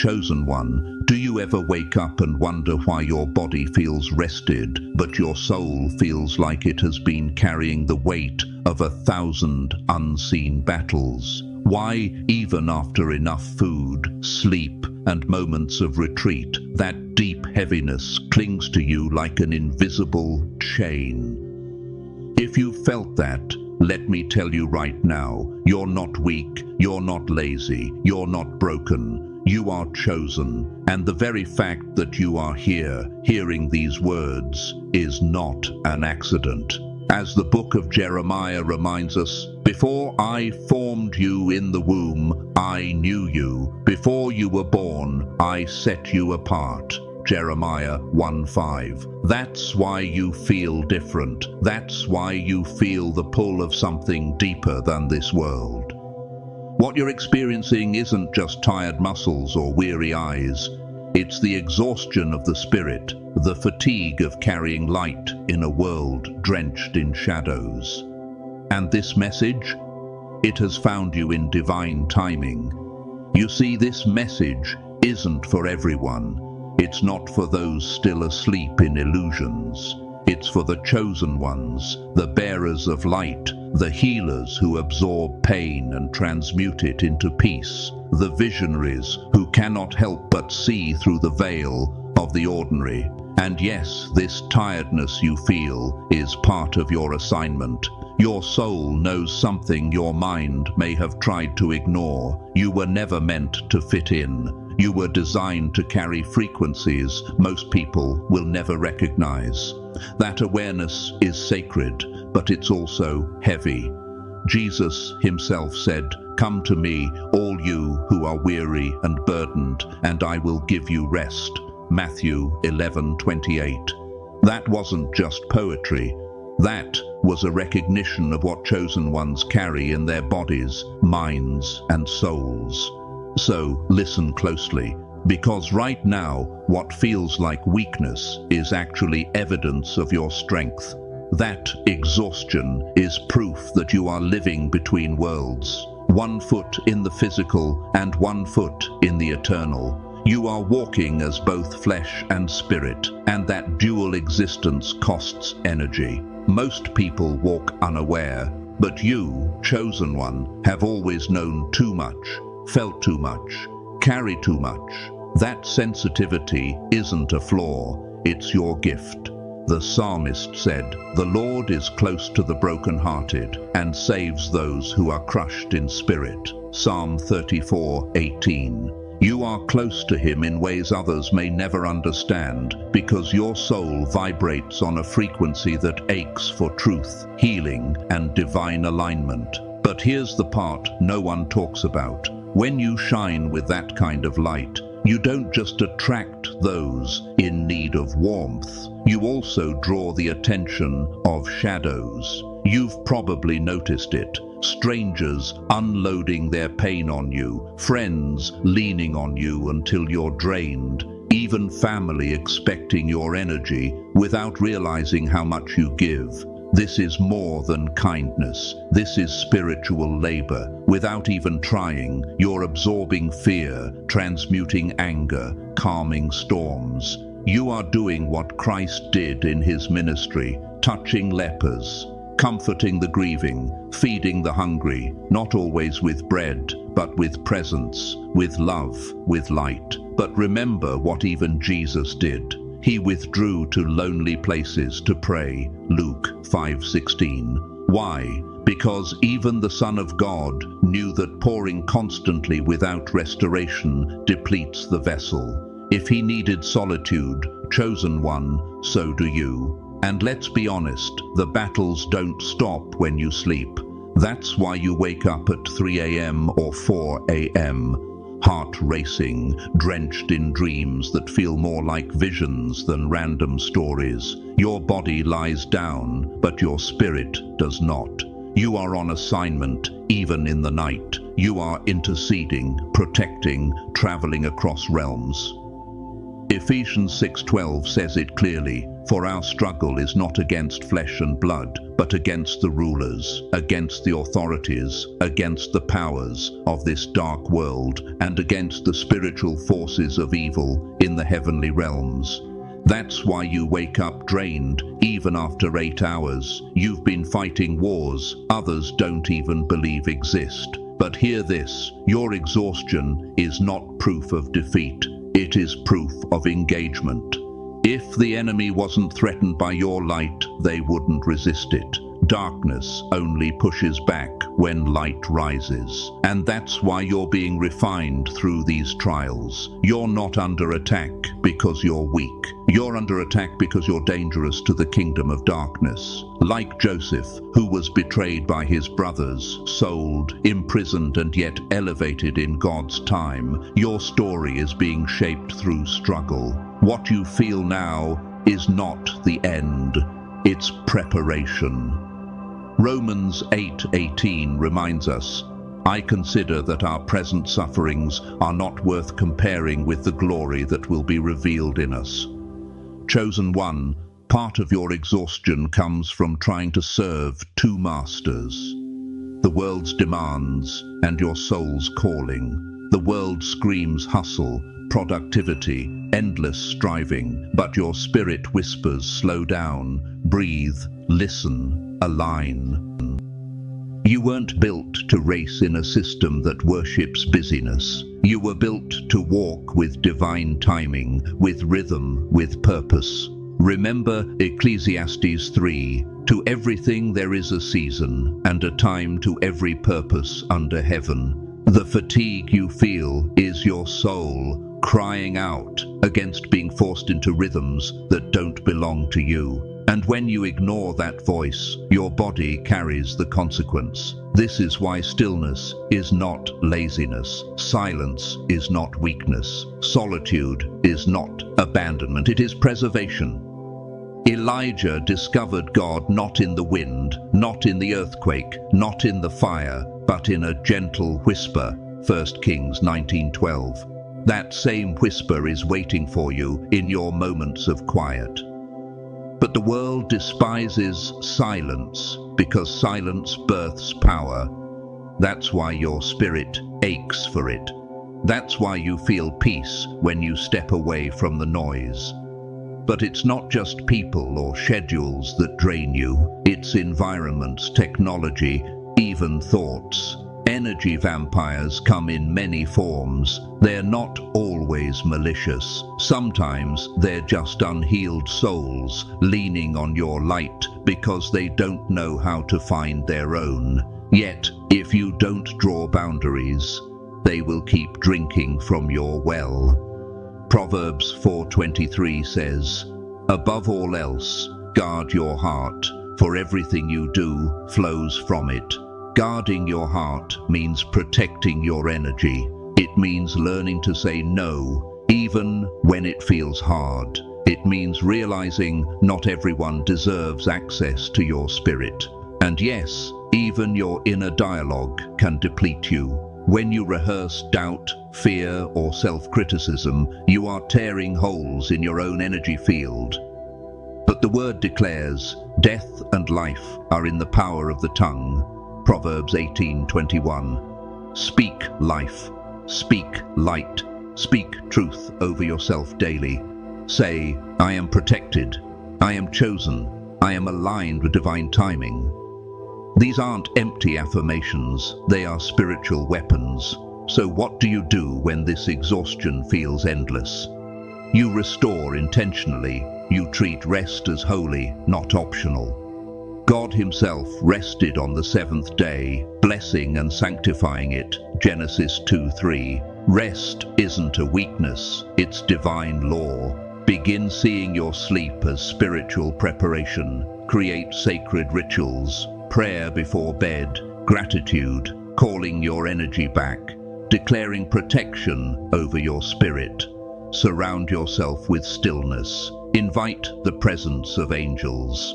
chosen one, do you ever wake up and wonder why your body feels rested, but your soul feels like it has been carrying the weight of 1,000 unseen battles? Why, even after enough food, sleep, and moments of retreat, that deep heaviness clings to you like an invisible chain? If you felt that, let me tell you right now, you're not weak, you're not lazy, you're not broken. You are chosen, and the very fact that you are here, hearing these words, is not an accident. As the book of Jeremiah reminds us, before I formed you in the womb, I knew you. Before you were born, I set you apart. Jeremiah 1:5. That's why you feel different. That's why you feel the pull of something deeper than this world. What you're experiencing isn't just tired muscles or weary eyes. It's the exhaustion of the spirit, the fatigue of carrying light in a world drenched in shadows. And this message? It has found you in divine timing. You see, this message isn't for everyone. It's not for those still asleep in illusions. It's for the chosen ones, the bearers of light, the healers who absorb pain and transmute it into peace, the visionaries who cannot help but see through the veil of the ordinary. And yes, this tiredness you feel is part of your assignment. Your soul knows something your mind may have tried to ignore. You were never meant to fit in. You were designed to carry frequencies most people will never recognize. That awareness is sacred, but it's also heavy. Jesus himself said, "Come to me, all you who are weary and burdened, and I will give you rest." Matthew 11:28. That wasn't just poetry. That was a recognition of what chosen ones carry in their bodies, minds, and souls. So listen closely, because right now, what feels like weakness is actually evidence of your strength. That exhaustion is proof that you are living between worlds, 1 foot in the physical and 1 foot in the eternal. You are walking as both flesh and spirit, and that dual existence costs energy. Most people walk unaware, but you, chosen one, have always known too much, felt too much, carried too much. That sensitivity isn't a flaw, it's your gift. The psalmist said, "The Lord is close to the brokenhearted and saves those who are crushed in spirit." Psalm 34:18. You are close to him in ways others may never understand, because your soul vibrates on a frequency that aches for truth, healing, and divine alignment. But here's the part no one talks about. When you shine with that kind of light, you don't just attract those in need of warmth, you also draw the attention of shadows. You've probably noticed it. Strangers unloading their pain on you, friends leaning on you until you're drained, even family expecting your energy without realizing how much you give. This is more than kindness. This is spiritual labor. Without even trying, you're absorbing fear, transmuting anger, calming storms. You are doing what Christ did in his ministry, touching lepers, comforting the grieving, feeding the hungry, not always with bread, but with presence, with love, with light. But remember what even Jesus did. He withdrew to lonely places to pray, Luke 5:16. Why? Because even the Son of God knew that pouring constantly without restoration depletes the vessel. If he needed solitude, chosen one, so do you. And let's be honest, the battles don't stop when you sleep. That's why you wake up at 3 a.m. or 4 a.m., heart racing, drenched in dreams that feel more like visions than random stories. Your body lies down, but your spirit does not. You are on assignment, even in the night. You are interceding, protecting, traveling across realms. Ephesians 6:12 says it clearly, For our struggle is not against flesh and blood, but against the rulers, against the authorities, against the powers of this dark world, and against the spiritual forces of evil in the heavenly realms. That's why you wake up drained, even after 8 hours. You've been fighting wars others don't even believe exist. But hear this, your exhaustion is not proof of defeat. It is proof of engagement. If the enemy wasn't threatened by your light, they wouldn't resist it. Darkness only pushes back when light rises. And that's why you're being refined through these trials. You're not under attack because you're weak. You're under attack because you're dangerous to the kingdom of darkness. Like Joseph, who was betrayed by his brothers, sold, imprisoned, and yet elevated in God's time, your story is being shaped through struggle. What you feel now is not the end, it's preparation. Romans 8:18 reminds us, I consider that our present sufferings are not worth comparing with the glory that will be revealed in us. Chosen one, part of your exhaustion comes from trying to serve 2 masters. The world's demands and your soul's calling. The world screams hustle, productivity, endless striving, but your spirit whispers slow down, breathe, listen, align. You weren't built to race in a system that worships busyness. You were built to walk with divine timing, with rhythm, with purpose. Remember Ecclesiastes 3, to everything there is a season, and a time to every purpose under heaven. The fatigue you feel is your soul crying out against being forced into rhythms that don't belong to you. And when you ignore that voice, your body carries the consequence. This is why stillness is not laziness. Silence is not weakness. Solitude is not abandonment. It is preservation. Elijah discovered God not in the wind, not in the earthquake, not in the fire, but in a gentle whisper. 1 Kings 19:12. That same whisper is waiting for you in your moments of quiet. But the world despises silence because silence births power. That's why your spirit aches for it. That's why you feel peace when you step away from the noise. But it's not just people or schedules that drain you. It's environments, technology, even thoughts. Energy vampires come in many forms. They're not always malicious. Sometimes they're just unhealed souls leaning on your light because they don't know how to find their own. Yet, if you don't draw boundaries, they will keep drinking from your well. Proverbs 4:23 says, above all else, guard your heart, for everything you do flows from it. Guarding your heart means protecting your energy. It means learning to say no, even when it feels hard. It means realizing not everyone deserves access to your spirit. And yes, even your inner dialogue can deplete you. When you rehearse doubt, fear, or self-criticism, you are tearing holes in your own energy field. But the word declares, death and life are in the power of the tongue. Proverbs 18:21. Speak life, speak light, speak truth over yourself daily. Say, I am protected, I am chosen, I am aligned with divine timing. These aren't empty affirmations, they are spiritual weapons. So what do you do when this exhaustion feels endless? You restore intentionally. You treat rest as holy, not optional. God himself rested on the 7th day, blessing and sanctifying it. Genesis 2:3. Rest isn't a weakness, it's divine law. Begin seeing your sleep as spiritual preparation. Create sacred rituals, prayer before bed, gratitude, calling your energy back, declaring protection over your spirit. Surround yourself with stillness. Invite the presence of angels.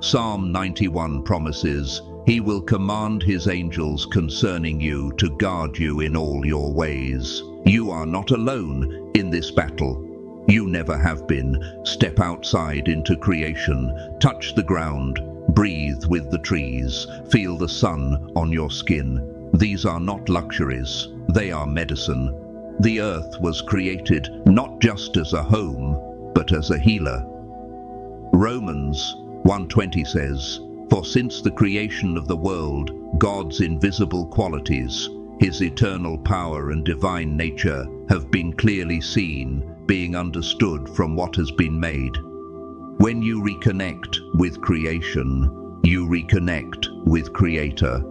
Psalm 91 promises, he will command his angels concerning you to guard you in all your ways. You are not alone in this battle. You never have been. Step outside into creation. Touch the ground. Breathe with the trees. Feel the sun on your skin. These are not luxuries. They are medicine. The earth was created not just as a home, but as a healer. Romans 1:20 says, "For since the creation of the world, God's invisible qualities, His eternal power and divine nature have been clearly seen, being understood from what has been made." When you reconnect with creation, you reconnect with Creator.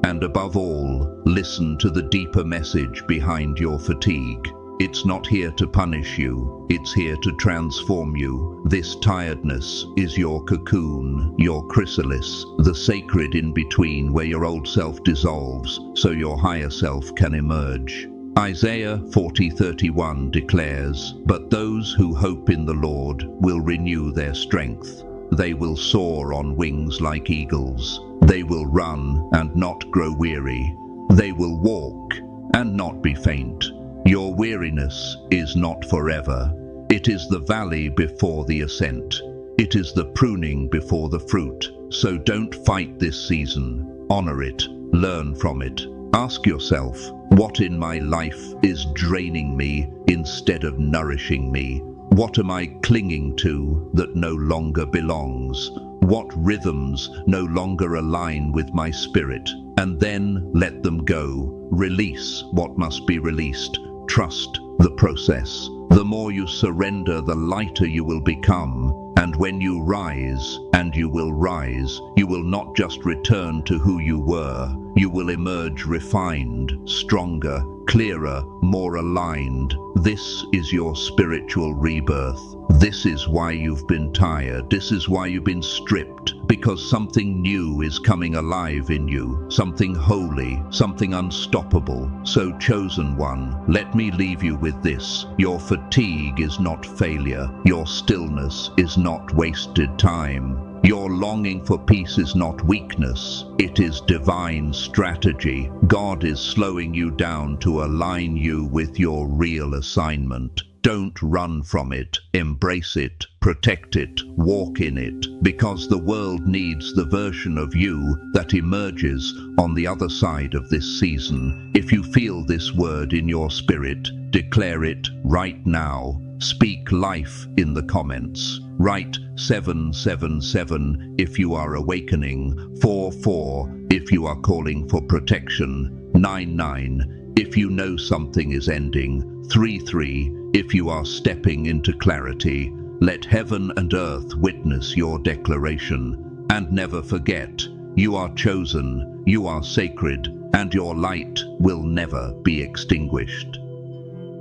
And above all, listen to the deeper message behind your fatigue. It's not here to punish you, it's here to transform you. This tiredness is your cocoon, your chrysalis, the sacred in-between where your old self dissolves so your higher self can emerge. Isaiah 40:31 declares, "But those who hope in the Lord will renew their strength. They will soar on wings like eagles. They will run and not grow weary. They will walk and not be faint." Your weariness is not forever. It is the valley before the ascent. It is the pruning before the fruit. So don't fight this season. Honor it. Learn from it. Ask yourself, what in my life is draining me instead of nourishing me? What am I clinging to that no longer belongs? What rhythms no longer align with my spirit? And then let them go. Release what must be released. Trust the process. The more you surrender, the lighter you will become. And when you rise, and you will rise, you will not just return to who you were. You will emerge refined, stronger, clearer, more aligned. This is your spiritual rebirth. This is why you've been tired. This is why you've been stripped. Because something new is coming alive in you. Something holy, something unstoppable. So, chosen one, let me leave you with this. Your fatigue is not failure. Your stillness is not wasted time. Your longing for peace is not weakness. It is divine strategy. God is slowing you down to align you with your real assignment. Don't run from it. Embrace it. Protect it. Walk in it. Because the world needs the version of you that emerges on the other side of this season. If you feel this word in your spirit, declare it right now. Speak life in the comments. Write 777 if you are awakening, 44 if you are calling for protection, 99 if you know something is ending, 33 if you are stepping into clarity. Let heaven and earth witness your declaration. And never forget, you are chosen, you are sacred, and your light will never be extinguished.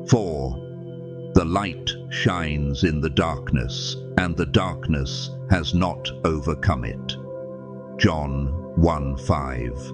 4. The light shines in the darkness, and the darkness has not overcome it. John 1:5.